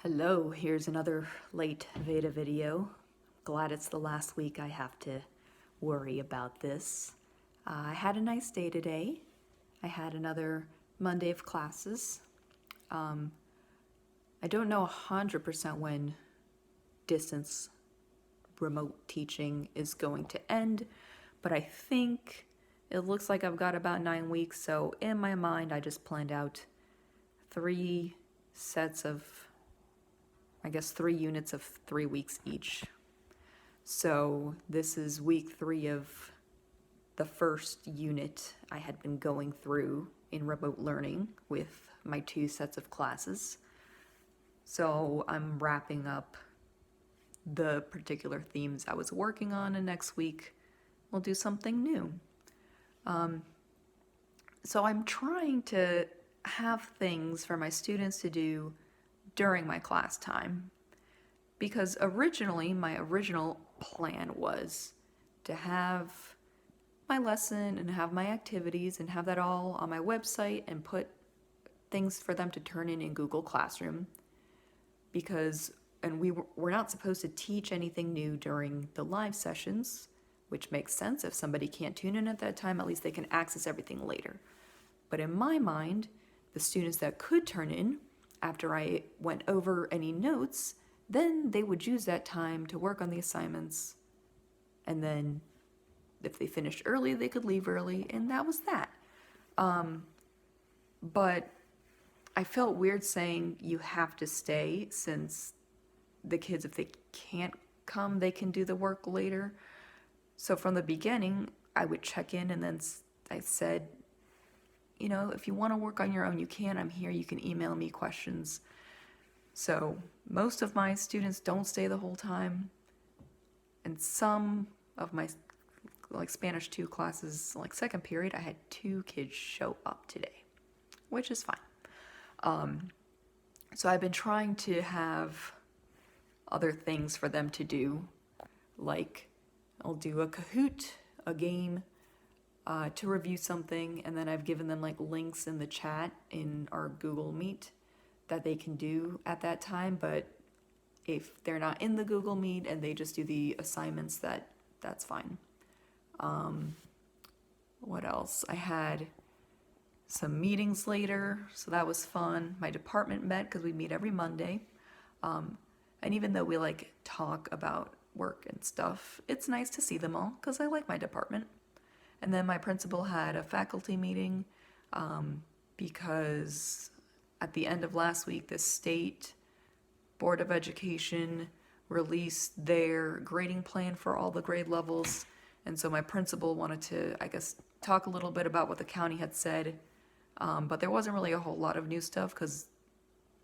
Hello, here's another late VEDA video. Glad it's the last week I have to worry about this. I had a nice day today. I had another Monday of classes. I don't know 100% when distance remote teaching is going to end, but I think it looks like I've got about 9 weeks, so in my mind I just planned out 3 sets of 3 units of 3 weeks each. So this is week 3 of the first unit I had been going through in remote learning with my 2 sets of classes. So I'm wrapping up the particular themes I was working on, and next week we'll do something new. So I'm trying to have things for my students to do during my class time, because originally my original plan was to have my lesson and have my activities and have that all on my website and put things for them to turn in Google Classroom, because we're not supposed to teach anything new during the live sessions, which makes sense. If somebody can't tune in at that time, at least they can access everything later. But in my mind, the students that could turn in after I went over any notes, then they would use that time to work on the assignments, and then if they finished early, they could leave early, and that was that. But I felt weird saying you have to stay, since the kids, if they can't come, they can do the work later. So from the beginning, I would check in, and then I said, if you want to work on your own, you can. I'm here. You can email me questions. So most of my students don't stay the whole time. And some of my Spanish 2 classes, second period, I had 2 kids show up today, which is fine. So I've been trying to have other things for them to do, like I'll do a Kahoot, a game, to review something, and then I've given them links in the chat in our Google Meet that they can do at that time. But if they're not in the Google Meet and they just do the assignments, that's fine. What else? I had some meetings later, so that was fun. My department met, because we meet every Monday. And even though we talk about work and stuff, it's nice to see them all, because I like my department. And then my principal had a faculty meeting, because at the end of last week, the state Board of Education released their grading plan for all the grade levels. And so my principal wanted to, talk a little bit about what the county had said. But there wasn't really a whole lot of new stuff, because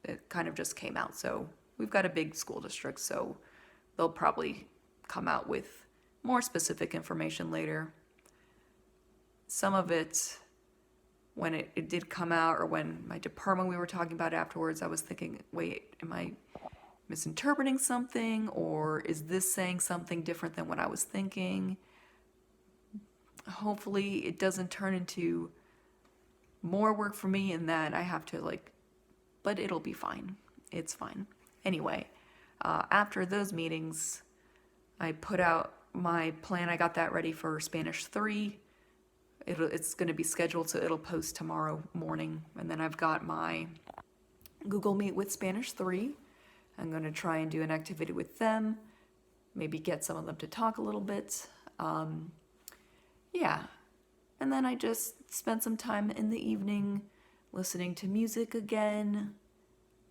it kind of just came out. So we've got a big school district, so they'll probably come out with more specific information later. Some of it, when it did come out, or when my department we were talking about afterwards, I was thinking, wait, am I misinterpreting something, or is this saying something different than what I was thinking? Hopefully it doesn't turn into more work for me, and that I have to but it'll be fine. It's fine. Anyway, after those meetings, I put out my plan. I got that ready for Spanish 3. It's going to be scheduled, so it'll post tomorrow morning. And then I've got my Google Meet with Spanish 3. I'm going to try and do an activity with them, maybe get some of them to talk a little bit. Yeah. And then I just spent some time in the evening listening to music again.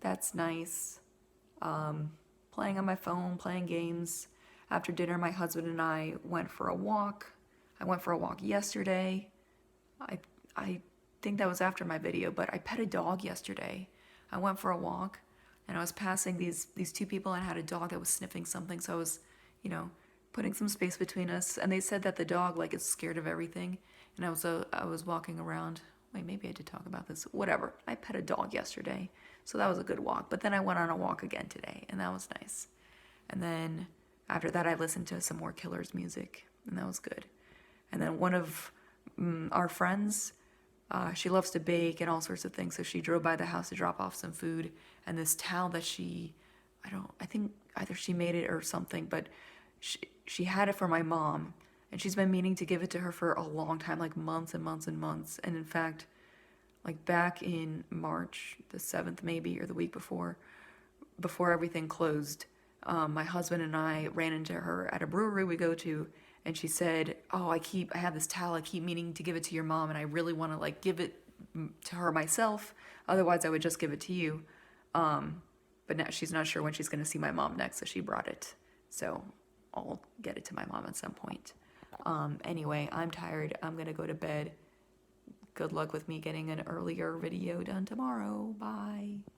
That's nice. Playing on my phone, playing games. After dinner, my husband and I went for a walk. I went for a walk yesterday. I think that was after my video, but I pet a dog yesterday. I went for a walk, and I was passing these 2 people, and I had a dog that was sniffing something, so I was, putting some space between us. And they said that the dog is scared of everything. And I was walking around. Wait, maybe I did talk about this. Whatever. I pet a dog yesterday, so that was a good walk. But then I went on a walk again today, and that was nice. And then after that, I listened to some more Killers music, and that was good. And then one of our friends, she loves to bake and all sorts of things, so she drove by the house to drop off some food. and this towel that I think either she made it or something, but she had it for my mom, and she's been meaning to give it to her for a long time, like months and months and months. And in fact, like back in March, the 7th maybe, or the week before everything closed, my husband and I ran into her at a brewery we go to, and she said, "Oh, I have this towel. I keep meaning to give it to your mom, and I really want to like give it to her myself. Otherwise, I would just give it to you." But now she's not sure when she's going to see my mom next, so she brought it. So I'll get it to my mom at some point. Anyway, I'm tired. I'm going to go to bed. Good luck with me getting an earlier video done tomorrow. Bye.